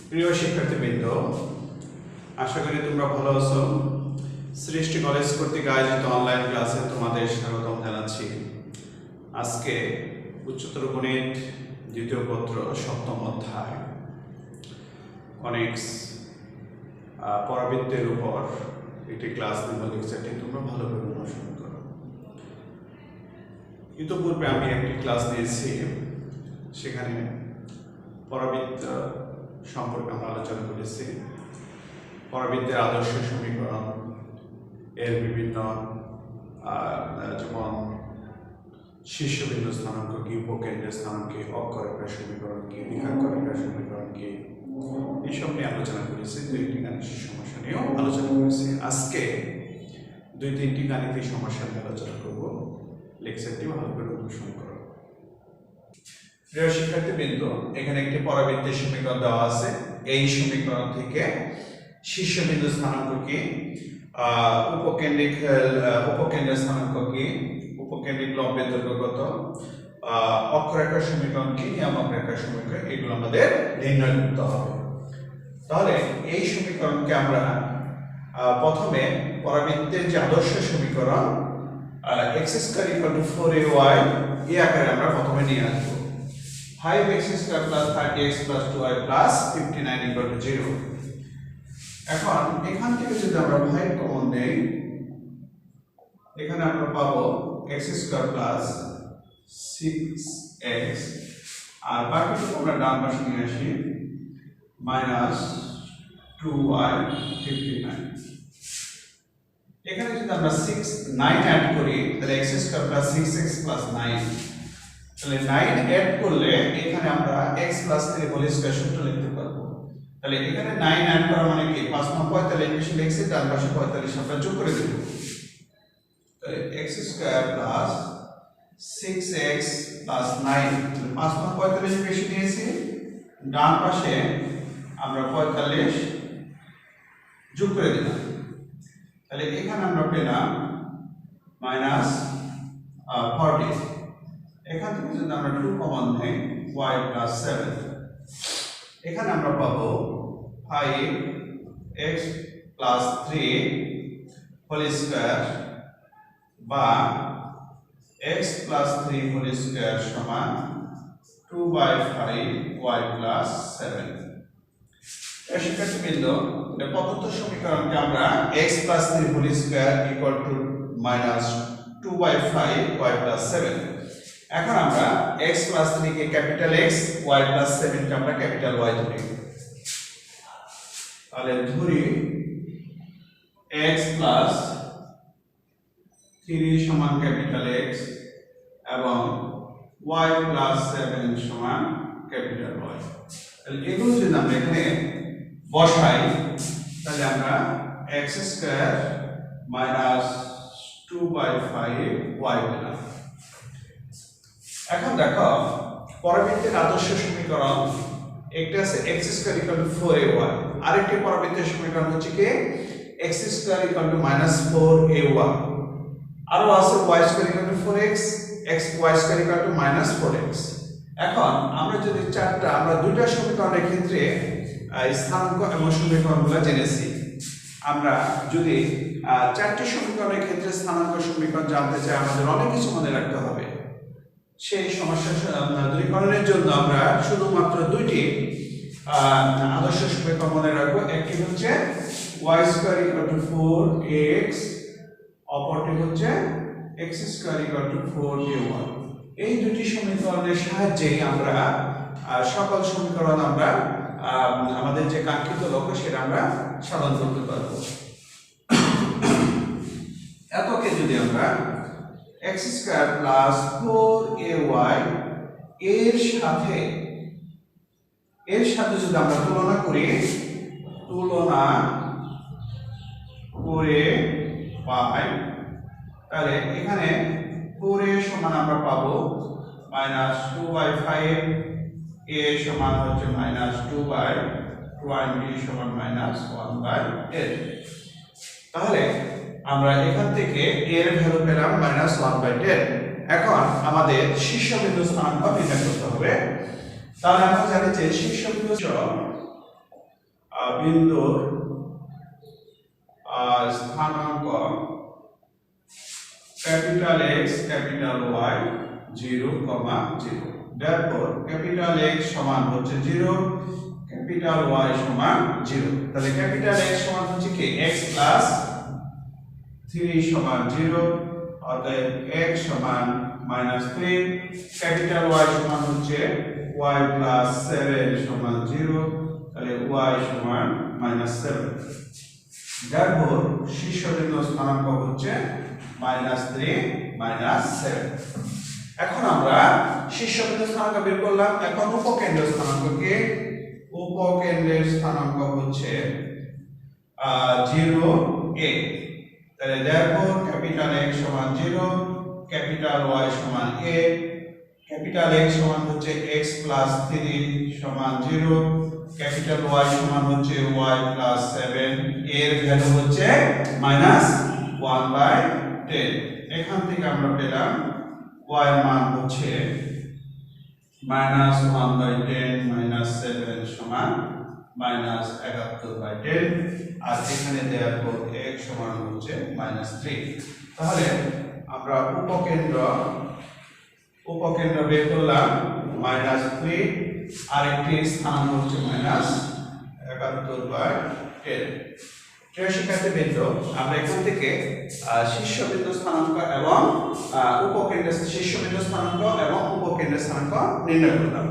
প্রিয় শিক্ষার্থীবৃন্দ, আশা করি তোমরা ভালো আছো। সৃষ্টি কলেজ কর্তৃক আয়োজিত অনলাইন ক্লাসে তোমাদের স্বাগতম জানাচ্ছি। আজকে উচ্চতর গণিত দ্বিতীয় পত্র সপ্তম অধ্যায় কনিক্স পরাবৃত্তের উপর একটি ক্লাস নেব। লেকচারটি তোমরা ভালোভাবে অনুসরণ করো। ইতিপূর্বে আমি একটি ক্লাস নিয়েছি, সেখানে পরাবৃত্ত সম্পর্কে আমরা আলোচনা করেছি। পরাবৃত্তের আদর্শ সমীকরণ এর বিভিন্ন যেমন শীর্ষবিন্দু স্থানাঙ্ক কি, উপকেন্দ্রের স্থানাঙ্ক কি, অক্ষরেখার সমীকরণ কি, রেখাক্ষরেখার সমীকরণ কি, এইসব নিয়ে আলোচনা করেছি। দুইটি গাণিতিক সমস্যা নিয়েও আলোচনা করেছি। আজকে দুই তিনটি গাণিতিক সমস্যা নিয়ে আলোচনা করব। লেকচারটি ভালো করে অনুসরণ করো। প্রিয় শিক্ষার্থীবৃন্দ, এখানে একটি পরাবৃত্তের সমীকরণ দেওয়া আছে। এই সমীকরণ থেকে শীর্ষবিন্দু স্থানাঙ্ক কি, উপকেন্দ্রের স্থানাঙ্ক কি, উপকেন্দ্রিক লম্বের দৈর্ঘ্য কত, অক্ষরেখার সমীকরণ কি, নিয়ামক রেখার সমীকরণ, এগুলো আমাদের নির্ণয় করতে হবে। তাহলে এই সমীকরণকে আমরা প্রথমে পরাবৃত্তের যে আদর্শ সমীকরণ x² = 4ay এই আকারে আমরা প্রথমে নিয়ে আসবো। 5x² + 30x + 2y + 59 = 0। এখন এখান থেকে যদি আমরা 5 কমন নেই, এখানে আমরা পাবো x² + 6x, আর বাকিটুকু আমরা ডান পাশে নিয়ে আসি -2y 59। এখানে যদি আমরা 9 অ্যাড করি তাহলে x² + 6x + 9, তাহলে 9 অ্যাড করলে এখানে আমরা x + 3 হোল স্কয়ার সূত্র লিখতে পারবো। তাহলে এখানে 9 অ্যাড করা মানে কি 5 9 45, বেশি x এর ডান পাশে 45 আমরা যোগ করে দেব। তাহলে x² + 6x + 9, 5 9 45 বেশি দিয়েছি, ডান পাশে আমরা 45 যোগ করে দিলাম। তাহলে এখানে আমরা পেলাম -40। এখান থেকে যদি আমরা 2 কমন নেই y + 7, এখানে আমরা পাবো 5x + 3 হোল স্কয়ার বা x + 3 হোল স্কয়ার সমান 2/5y + 7। শিক্ষার্থীবৃন্দ, প্রদত্ত সমীকরণকে আমরা x + 3 হোল স্কয়ার = -2/5y + 7। এখন আমরা x + 3 কে ক্যাপিটাল X, y + 7 কে আমরা ক্যাপিটাল Y ধরি। তাহলে ধরি x + 3 সমান ক্যাপিটাল X এবং y + 7 সমান ক্যাপিটাল Y। তাহলে এগুলো যদি আমরা এখানে বসাই তাহলে আমরা x² - 2/5y পেলাম। এখন দেখো পরাবৃত্তের আদর্শ সমীকরণ একটা আছে x² = 4ay, আরেকটি পরাবৃত্তের সমীকরণ হচ্ছে কি x² = -4ay, আরো আছে y² = 4x, y² = -4x। এখন আমরা যদি আমরা দুইটা সমীকরণের ক্ষেত্রে স্থানাঙ্ক এবং সমীকরণগুলো জেনেছি। আমরা যদি চারটি সমীকরণের ক্ষেত্রে স্থানাঙ্ক সমীকরণ জানতে চাই, আমাদের অনেক কিছু মনে রাখতে হবে। সেই সমস্যা দূরীকরণের জন্য আমরা শুধুমাত্র দুইটি আদর্শ সমীকরণ মনে রাখবো। একটি হচ্ছে y² = 4x, অপরটি হচ্ছে x² = 4ay। এই দুটি সমীকরণের সাহায্যে আমরা সকল সমীকরণ আমরা আমাদের যে কাঙ্ক্ষিত লক্ষ্য সেটা আমরা সাধন করতে পারবো। এতকে যদি আমরা x² + 4ay এর সাথে যদি আমরা তুলনা করে পাই, তাহলে এখানে 4a সমান আমরা পাবো -2/5, a সমান হচ্ছে -2/20 সমান -1/8। তাহলে আমরা এখান থেকে a এর ভ্যালু পেলাম -1/10। এখন আমাদের শীর্ষবিন্দু স্থানাঙ্ক নির্ণয় করতে হবে। তাহলে আমরা জানি যে শীর্ষবিন্দু বিন্দুর স্থানাঙ্ক capital X capital Y 0, 0 therefore capital X সমান হচ্ছে 0 capital Y সমান 0 তাহলে capital X সমান হচ্ছে কি x plus 3 সমান 0 অতএব x সমান -3 capital Y সমান হচ্ছে y plus 7 সমান 0 তাহলে y সমান -7 therefore শীর্ষবিন্দু স্থানাঙ্ক হচ্ছে -3 -7 এখন আমরা শীর্ষবিন্দু স্থানাঙ্ক বের করলাম এখন উপকেন্দ্রের স্থানাঙ্ককে উপকেন্দ্রের স্থানাঙ্ক হচ্ছে 0 a তাহলে therefore capital X সমান 0 capital Y সমান a capital X সমান হচ্ছে x plus 3 সমান 0 capital Y সমান হচ্ছে y plus 7 এর ভ্যালু হচ্ছে -1/10 এখান থেকে আমরা পেলাম y এর মান হচ্ছে -1/10 -7 সমান -71/10 আর এখানে দেওয়ার পর x সমান হচ্ছে -3 তাহলে আমরা উপকেন্দ্র বের করলাম -3 আর একটি স্থান হচ্ছে -71/10 প্রিয় শিক্ষার্থীবৃন্দ আমরা এখান থেকে শীর্ষবিন্দু স্থানাঙ্ক এবং উপকেন্দ্রের শীর্ষবিন্দু স্থানাঙ্ক এবং উপকেন্দ্রের স্থানাঙ্ক নির্ণয় করলাম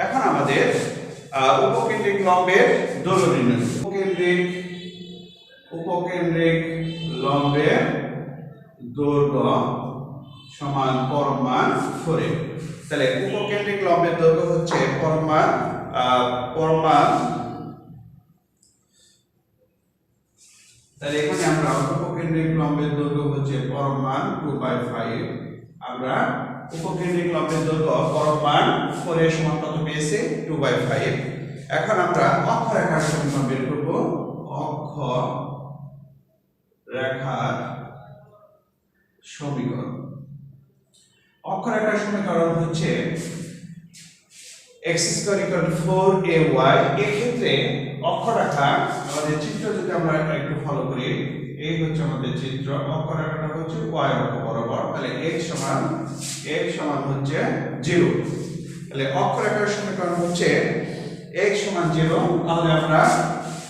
এখন আমাদের উপকেন্দ্রিক লম্বের দৈর্ঘ্য নির্ণয় উপকেন্দ্রিক লম্বের দৈর্ঘ্য সমান পরমান 4 তাহলে উপকেন্দ্রিক লম্বের দৈর্ঘ্য হচ্ছে পরমান তাহলে এখানে আমরা উপকেন্দ্রিক লম্বের দৈর্ঘ্য হচ্ছে পরমান 2/5 আমরা উপকেন্দ্রিক লম্বের দৈর্ঘ্য পরমান 4 এর সমান কত পেয়েছি 2/5 এখন আমরা অক্ষরেখার সমীকরণ বের করব অক্ষরেখার সমীকরণ হচ্ছে x = 4ay এই ক্ষেত্রে অক্ষরেখা আমাদের চিত্র যদি আমরা একটু ফলো করি এই হচ্ছে আমাদের চিত্র অক্ষরেখাটা হচ্ছে y অক্ষ বরাবর তাহলে x সমান হচ্ছে 0 তাহলে অক্ষরেখার সমীকরণ হচ্ছে x সমান 0 তাহলে আমরা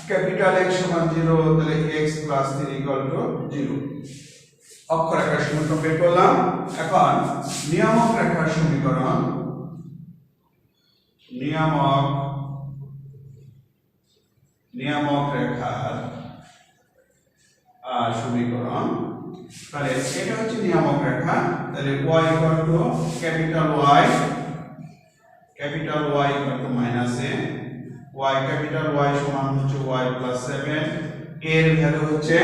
ক্যাপিটাল X সমান 0 তাহলে x plus 3 = 0 অক্ষরেখার সমীকরণ বের করলাম এখন নিয়ামক রেখার সমীকরণ নিয়ামক রেখার সমীকরণ তাহলে এটা হচ্ছে নিয়ামক রেখা তাহলে y capital Y -a y capital Y সমান হচ্ছে y plus 7 এর ভ্যালু হচ্ছে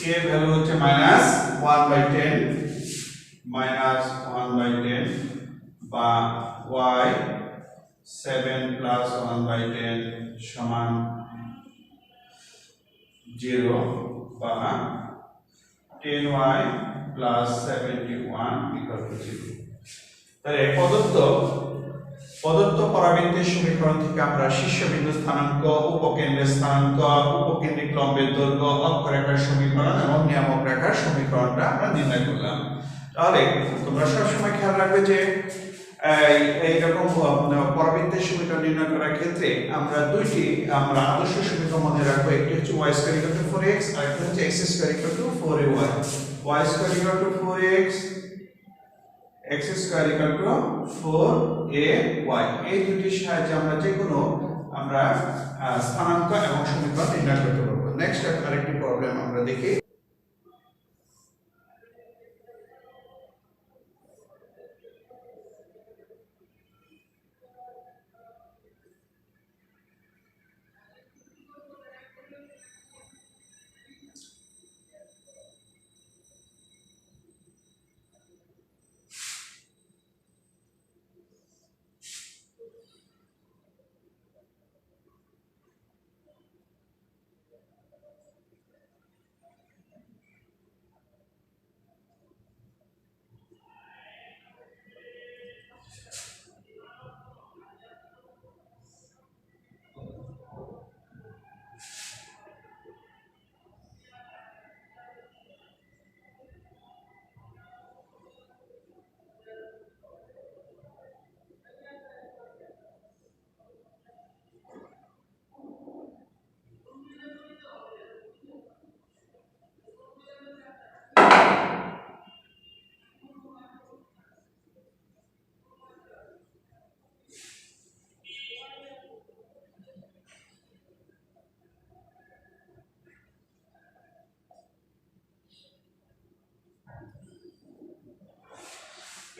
-1/10 বা y 7 plus 1/10 সমান 0 বা 10y plus 71 equal to 0 তাহলে প্রদত্ত পরাবৃত্তের সমীকরণ থেকে আমরা শীর্ষবিন্দু স্থানাঙ্ক উপকেন্দ্রের স্থানাঙ্ক উপকেন্দ্রিক লম্বের দৈর্ঘ্য অক্ষরেখার সমীকরণ এবং নিয়ামক রেখার সমীকরণটা আমরা নির্ণয় করলাম তাহলে তোমরা সবসময় খেয়াল রাখবে যে এইরকম পরাবৃত্তের সমীকরণ নির্ণয় করার ক্ষেত্রে আমরা আমরা আদর্শ সমীকরণ মনে রাখবো একটি হচ্ছে y² = 4x আর একটা হচ্ছে x² = 4ay y² = 4x x² = 4ay এই দুটির সাহায্যে আমরা যে কোনো স্থানাঙ্ক এবং সমীকরণ নির্ণয় করতে পারবো নেক্সট আরেকটি প্রবলেম আমরা দেখি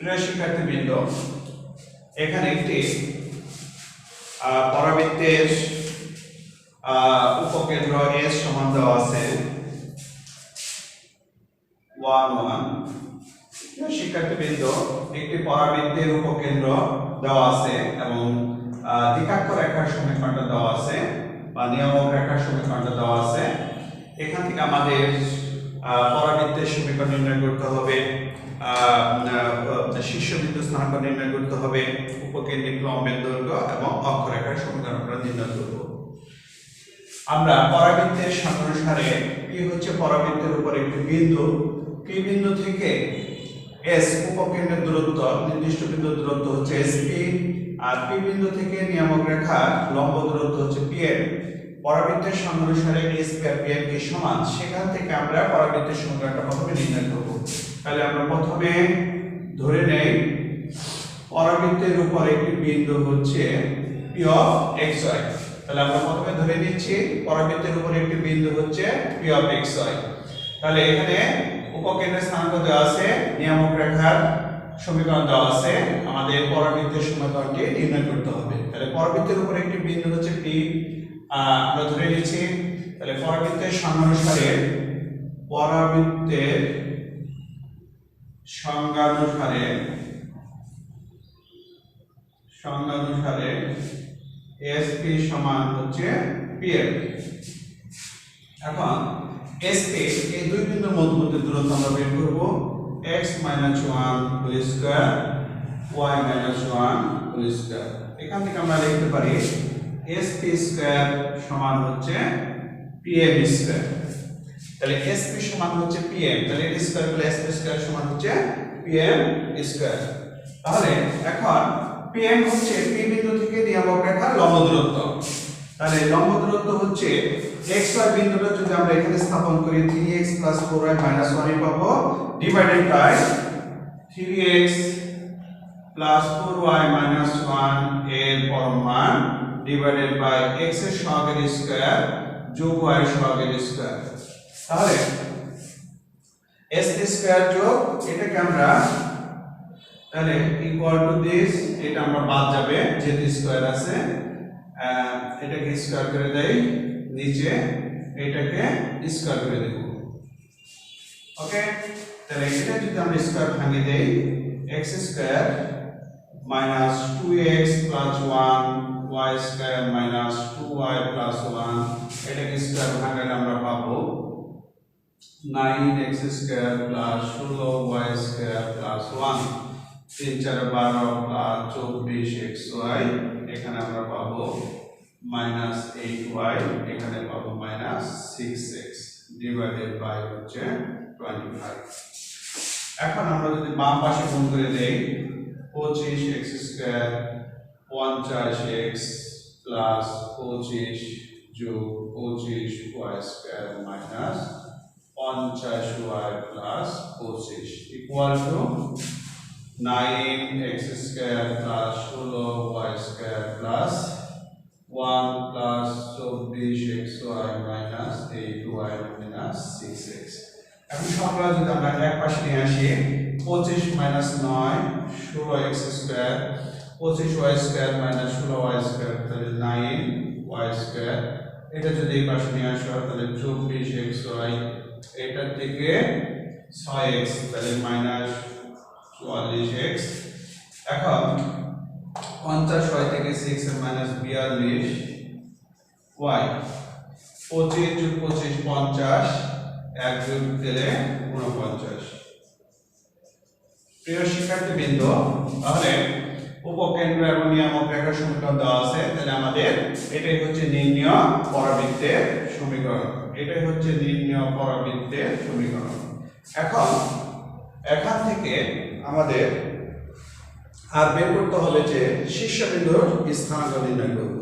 প্রিয় শিক্ষার্থীবৃন্দ, এখানে একটি পরাবৃত্তের উপকেন্দ্র S সমান দেওয়া আছে 1 1। প্রিয় শিক্ষার্থীবৃন্দ, একটি পরাবৃত্তের উপকেন্দ্র দেওয়া আছে এবং দ্বিঘাক্ষ রেখার সমীকরণটা দেওয়া আছে বা নিয়ামক রেখার সমীকরণটা দেওয়া আছে। এখান থেকে আমাদের পরাবৃত্তের সমীকরণ নির্ণয় করতে হবে, শীর্ষবিন্দু স্থানাঙ্ক নির্ণয় করতে হবে, উপকেন্দ্রিক লম্বের দৈর্ঘ্য এবং অক্ষরেখার সমীকরণ আমরা নির্ণয় করব। আমরা পরাবৃত্তের সংজ্ঞানুসারে P হচ্ছে পরাবৃত্তের উপর একটি বিন্দু, P বিন্দু থেকে S উপকেন্দ্রের দূরত্ব, নির্দিষ্ট বিন্দুর দূরত্ব হচ্ছে SP, আর P বিন্দু থেকে নিয়ামক রেখার লম্ব দূরত্ব হচ্ছে PM। পরাবৃত্তের সংজ্ঞানুসারে SP আর PM কি সমান, সেখান থেকে আমরা পরাবৃত্তের সমীকরণটা প্রথমে নির্ণয় করব। তাহলে আমরা প্রথমে ধরে নেই পরাবৃত্তের উপর একটি বিন্দু হচ্ছে P of xy। তাহলে আমরা প্রথমে ধরে নিচ্ছি পরাবৃত্তের উপর একটি বিন্দু হচ্ছে P of xy। তাহলে এখানে উপকেন্দ্রের স্থানাঙ্ক দেওয়া আছে, নিয়ামক রেখার সমীকরণ দেওয়া আছে, আমাদের পরাবৃত্তের সমীকরণটি নির্ণয় করতে হবে। তাহলে পরাবৃত্তের উপর একটি বিন্দু হচ্ছে P, আমরা ধরে নিচ্ছি। তাহলে পরাবৃত্তের সংজ্ঞানুসারে SP সমান হচ্ছে PM। এখন SP এই দুই বিন্দুর মধ্যবর্তী দূরত্ব আমরা বের করব, x - 1 whole square y - 1 whole square. এখান থেকে আমরা লিখতে পারি SP স্কয়ার সমান হচ্ছে PM স্কয়ার। তাহলে SP সমান হচ্ছে PM, তাহলে এর স্কয়ার করলে SP স্কয়ার সমান হচ্ছে PM স্কয়ার। তাহলে এখন PM হচ্ছে P বিন্দু থেকে নিয়ামক রেখার লম্ব দূরত্ব। তাহলে লম্ব দূরত্ব হচ্ছে xy বিন্দুটা যদি আমরা এখানে স্থাপন করি 3x + 4y - 1 পাবো, ডিভাইডেড বাই 3x + 4y - 1 এর পরম মান ডিভাইডেড বাই x এর সহগের স্কয়ার যোগ y এর সহগের স্কয়ার। তাহলে s স্কয়ার যোগ এটাকে আমরা তাহলে ইকুয়াল টু দিস, এটা আমরা বাদ যাবে যেহেতু স্কয়ার আছে, এটাকে স্কয়ার করে দেই, নিচে এটাকে স্কয়ার করে দেব। ওকে, তাহলে এটা যদি আমরা স্কয়ার ভাঙিয়ে দেই, x square minus 2x plus 1 y square minus 2y plus 1, এটাকে স্কয়ার ভাঙালে আমরা পাবো 9x square plus 16y square plus 1, 3 4 12 plus 24xy, এখানে আমরা পাবো মাইনাস 8y, এখানে পাবো মাইনাস 6x ডিভাইডেড বাই হচ্ছে 25। এখন আমরা যদি বাম পাশে গুণ করে দেই 25x স্কয়ার 50x প্লাস 25 যোগ 25y square minus 50y plus 25 equal to 9x square plus 16y square plus 1 plus 24xy minus 8y minus 6x। এখন সবগুলো যদি আমরা এক পাশে নিয়ে আসি, 25 minus 9 16x square, 25y square minus 16y square, তাহলে 9y স্কয়ার। এটা যদি এই পাশে নিয়ে আসো তাহলে 24xy, এটা থেকে 6x, তাহলে মাইনাস 44x। এখন 50y থেকে 6 এর মাইনাস 42y, 25 যোগ 25 50, 1 যোগ দিলে 49। প্রিয় শিক্ষার্থীবৃন্দ, তাহলে উপকেন্দ্র এবং নিয়ামক রেখার সমীকরণ দেওয়া আছে। তাহলে আমাদের এটাই হচ্ছে নির্ণয় পরাবৃত্তের সমীকরণ, এটাই হচ্ছে নির্ণয় পরাবৃত্তের সমীকরণ। এখন এখান থেকে আমাদের আর বের করতে হবে যে শীর্ষবিন্দুর স্থানাঙ্ক নির্ণয় করব।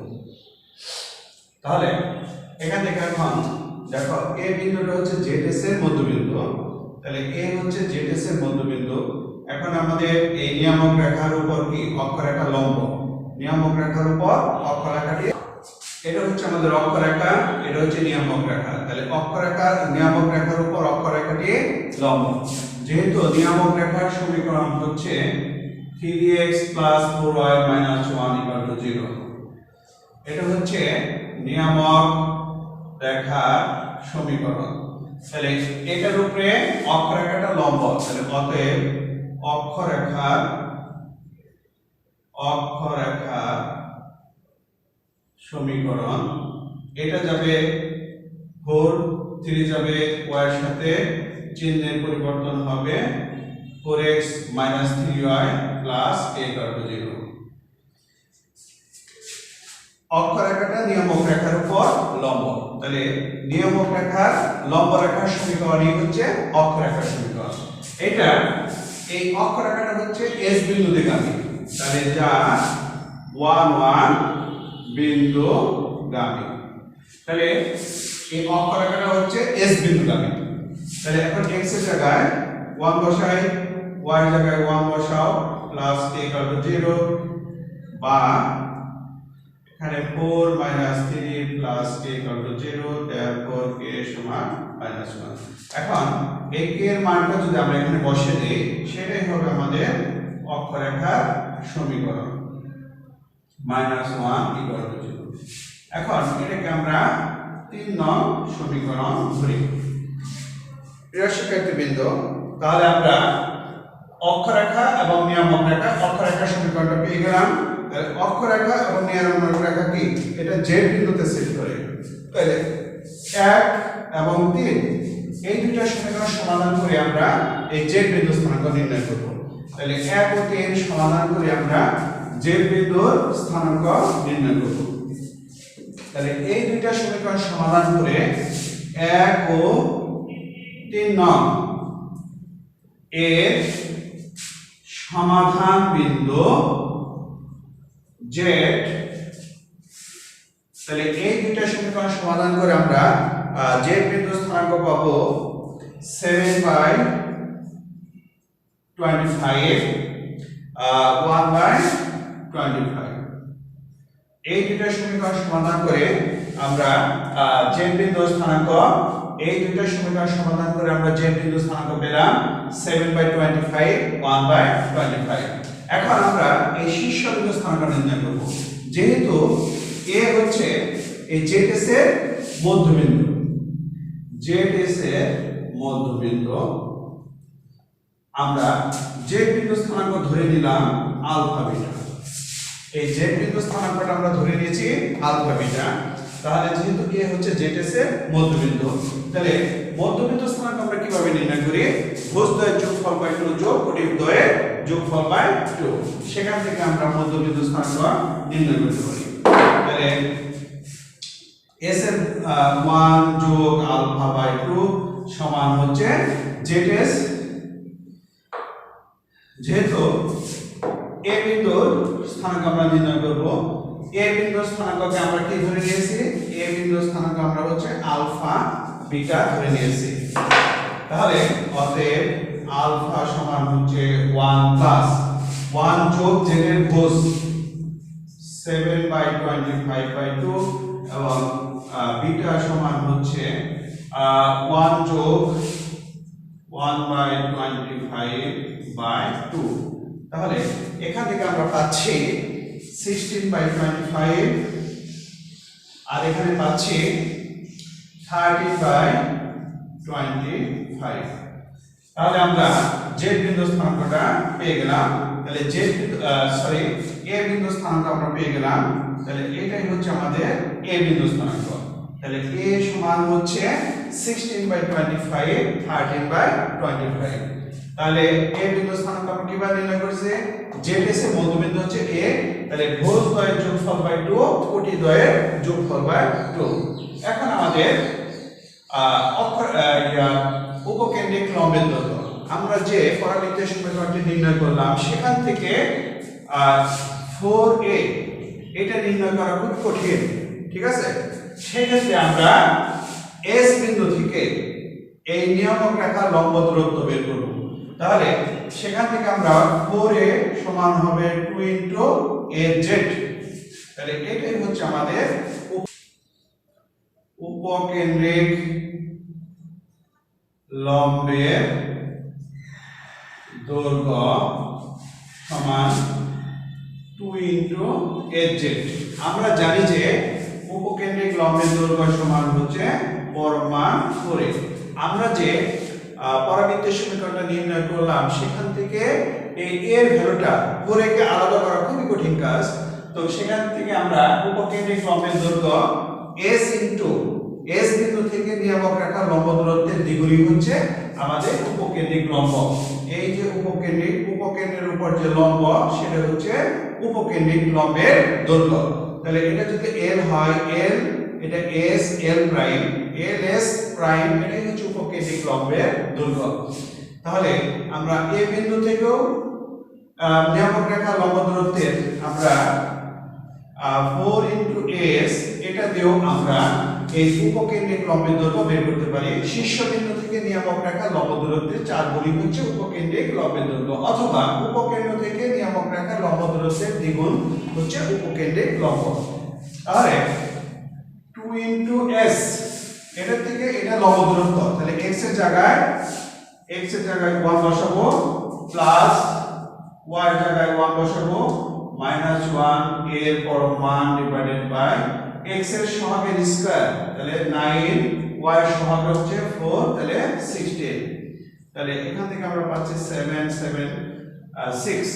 তাহলে এখান থেকে এখন দেখো এ বিন্দুটা হচ্ছে জেড এর মধ্যবিন্দু, তাহলে এ হচ্ছে জেড এর মধ্যবিন্দু। এখন আমাদের এই নিয়ামক রেখার উপর কি অক্ষরেখা লম্ব, নিয়ামক রেখার উপর অক্ষরেখাটি, এটা হচ্ছে আমাদের অক্ষরেখা, এটা হচ্ছে নিয়ামক রেখা। তাহলে অক্ষরেখা নিয়ামক রেখার উপর অক্ষরেখাটি লম্ব। যেহেতু নিয়ামক রেখার সমীকরণ হচ্ছে 3x plus 4y minus 1 equal to 0 এটা হচ্ছে নিয়ামক রেখার সমীকরণ। তাহলে এটার উপরে অক্ষরেখাটা লম্ব, তাহলে অতএব অক্ষরেখার সমীকরণ এটা যাবে 4 3 যাবে y এর সাথে চিহ্নের পরিবর্তন হবে 4x minus 3y plus a equal to 0 অক্ষরেখাটা নিয়ামক রেখার উপর লম্ব, তাহলে নিয়ামক রেখার লম্ব রেখার সমীকরণই হচ্ছে অক্ষরেখার সমীকরণ। এটা এই অক্ষরেখাটা হচ্ছে s বিন্দুগামী, তাহলে যা 1 1 বিন্দুগামী, তাহলে এই অক্ষরেখাটা হচ্ছে s বিন্দুগামী। তাহলে এখন x এর জায়গায় 1 বসাই, y এর জায়গায় 1 বসাও প্লাস a equal to 0 বা এখানে 4 minus 3 plus k equal to 0 therefore k সমান -1। এখন এই k এর মানটা যদি আমরা এখানে বসিয়ে দেই সেটাই হবে আমাদের অক্ষরেখার সমীকরণ -1 equal to 0। এখন এটাকে আমরা 3 নং সমীকরণ ধরি। প্রিয় শিক্ষার্থীবৃন্দ, তাহলে আমরা অক্ষরেখা এবং নিয়ামক রেখা অক্ষরেখার সমীকরণটা পেয়ে গেলাম। অক্ষরেখা এবং নিয়ামক রেখা কি, এটা z বিন্দুতে সেট করে, তাহলে 1 এবং 3 এই দুইটা সমীকরণ সমাধান করে আমরা এই z বিন্দু স্থানাঙ্ক নির্ণয় করব। তাহলে 1 ও 3 সমাধান করে আমরা z বিন্দুর স্থানাঙ্ক নির্ণয় করব। তাহলে এই দুইটা সমীকরণ সমাধান করে 1 ও 3 নং এর সমাধান বিন্দু z, তাহলে এই দুইটা সমীকরণ সমাধান করে আমরা z বিন্দু স্থানাঙ্ক পাবো 7/25 1/25। এই দুইটা সমীকরণ সমাধান করে আমরা z বিন্দু স্থানাঙ্ক, এই দুইটা সমীকরণ সমাধান করে আমরা z বিন্দু স্থানাঙ্ক পেলাম 7/25 1/25। এখন আমরা এই শীর্ষবিন্দু স্থানাঙ্ক নির্ণয় করব। যেহেতু a হচ্ছে এই জেডএস এর মধ্যবিন্দু, জেডএস এর মধ্যবিন্দু, আমরা জেড বিন্দু স্থানাঙ্ক ধরে নিলাম আলফা বিটা। এই জেড বিন্দু স্থানাঙ্কটা আমরা ধরে নিয়েছি আলফা বিটা। তাহলে যেহেতু a হচ্ছে জেডএস এর মধ্যবিন্দু, তাহলে মধ্যবিন্দু স্থানাঙ্ক আমরা কিভাবে নির্ণয় করি? ভুজদ্বয়ের যোগফল বাই 2 যোগ পরিবদ্বয়ের যোগফল বাই 2, সেখান থেকে আমরা মধ্যবিন্দু স্থানাঙ্ক নির্ণয় করতে পারি। তাহলে s এর 1 যোগ আলফা বাই 2 সমান হচ্ছে জেডএস। যেহেতু a বিন্দুর স্থানাঙ্ক আমরা নির্ণয় করব, a বিন্দুর স্থানাঙ্ককে আমরা কি ধরে নিয়েছি? a বিন্দুর স্থানাঙ্ক আমরা হচ্ছে আলফা বিটা ধরে নিয়েছি। তাহলে অতএব আলফা সমান হচ্ছে 1 প্লাস 1 যোগ z এর ভুজ 7/25/2 এবং বিটা সমান হচ্ছে 1 যোগ 1/25/2। তাহলে এখান থেকে আমরা পাচ্ছি 16/25 আর এখানে পাচ্ছি 13/25। তাহলে আমরা z বিন্দু স্থানাঙ্কটা পেয়ে গেলাম। তাহলে a বিন্দু স্থানাঙ্ক আমরা পেয়ে গেলাম। তাহলে এটাই হচ্ছে আমাদের a বিন্দু স্থানাঙ্ক। তাহলে a সমান হচ্ছে 16/25 13/25। তাহলে a বিন্দু স্থানাঙ্ক আমরা কিভাবে নির্ণয় করেছি? জেডএস এর মধ্যবিন্দু হচ্ছে a, তাহলে ভুজদ্বয়ের যোগফল বাই 2 কোটিদ্বয়ের যোগফল বাই 2। এখন আমাদের উপকেন্দ্রিক লম্বের দৈর্ঘ্য, আমরা যে পরাবৃত্তের সমীকরণটি নির্ণয় করলাম সেখান থেকে 4a এটা নির্ণয় করা খুব কঠিন, ঠিক আছে? সেক্ষেত্রে আমরা s বিন্দু থেকে এই নিয়ামক রেখার লম্ব দূরত্ব বের করব। তাহলে সেখান থেকে আমরা 4a সমান হবে 2 ইনটু az। তাহলে এটাই হচ্ছে আমাদের উপকেন্দ্রিক লম্বের দৈর্ঘ্য সমান 2 ইনটু hz। আমরা জানি যে উপকেন্দ্রিক লম্বের দৈর্ঘ্য সমান হচ্ছে পরমান 4a। আমরা যে পরাবৃত্তের সমীকরণটা নির্ণয় করলাম সেখান থেকে এই এর ভ্যালুটা 4a কে আলাদা করা খুবই কঠিন কাজ। তো সেখান থেকে আমরা উপকেন্দ্রিক লম্বের দৈর্ঘ্য s ইনটু s বিন্দু থেকে নিয়ামক রেখার লম্ব দূরত্বের দ্বিগুণই হচ্ছে আমাদের উপকেন্দ্রিক লম্ব। এই যে উপকেন্দ্রের উপর যে লম্ব সেটা হচ্ছে উপকেন্দ্রিক লম্বের দৈর্ঘ্য। তাহলে এটা যদি l হয় l, এটা s l prime, l s prime, এটাই হচ্ছে উপকেন্দ্রিক লম্বের দৈর্ঘ্য। তাহলে আমরা a বিন্দু থেকেও নিয়ামক রেখার লম্ব দূরত্বের আমরা 4 ইনটু s এটা দিয়েও আমরা এই উপকেন্দ্রিক লম্বের দৈর্ঘ্য বের করতে পারি। শীর্ষবিন্দু থেকে নিয়ামক রেখার লম্ব দূরত্বের 4 গুণই হচ্ছে উপকেন্দ্রিক লম্বের দৈর্ঘ্য, অথবা উপকেন্দ্র থেকে নিয়ামক রেখার লম্ব দূরত্বের দ্বিগুণ হচ্ছে উপকেন্দ্রিক লম্ব। তাহলে 2 ইনটু s এটা থেকে এটা লম্ব দূরত্ব, তাহলে x এর জায়গায় 1 বসাবো, প্লাস y এর জায়গায় 1 বসাবো, মাইনাস 1 এর পরম মান ডিভাইডেড বাই x এর সহগের স্কয়ার, তাহলে 9, y এর সহগ হচ্ছে 4, তাহলে 16। তাহলে এখান থেকে আমরা পাচ্ছি 7 7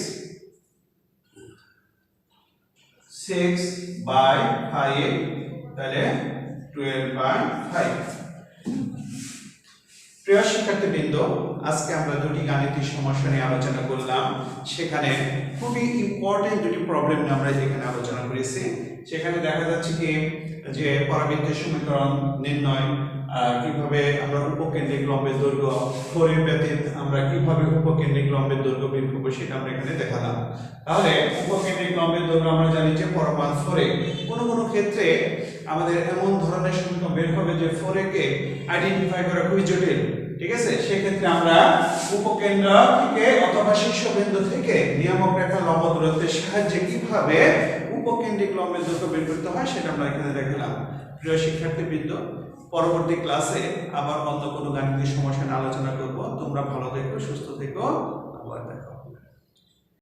6 বাই 5, তাহলে 12/5। প্রিয় শিক্ষার্থীবৃন্দ, আজকে আমরা দুটি গাণিতিক সমস্যা নিয়ে আলোচনা করলাম। সেখানে খুবই ইম্পর্টেন্ট দুটি প্রবলেম নিয়ে আমরা এখানে আলোচনা করেছি। সেখানে দেখা যাচ্ছে কি যে পরাবৃত্তের সমীকরণ নির্ণয় কিভাবে আমরা উপকেন্দ্রিক লম্বের দৈর্ঘ্য 4 এর ব্যতীত আমরা কিভাবে উপকেন্দ্রিক লম্বের দৈর্ঘ্য বের করব সেটা আমরা এখানে দেখালাম। তাহলে উপকেন্দ্রিক লম্বের দৈর্ঘ্য আমরা জানি যে পরমান 4a। কোনো ক্ষেত্রে আমাদের এমন ধরনের সমীকরণ বের হবে যে 4a কে আইডেন্টিফাই করা খুবই জটিল, ঠিক আছে? সেক্ষেত্রে আমরা উপকেন্দ্র থেকে অথবা শীর্ষবিন্দু থেকে নিয়ামক রেখার লম্ব দূরত্বের সাহায্যে কিভাবে উপকেন্দ্রিক লম্বের দৈর্ঘ্য বের করতে হয় সেটা আমরা এখানে দেখালাম। প্রিয় শিক্ষার্থীবৃন্দ, পরবর্তী ক্লাসে আবার অন্য কোনো গাণিতিক সমস্যা নিয়ে আলোচনা করব। তোমরা ভালো থেকো, সুস্থ থেকো, আবার দেখো।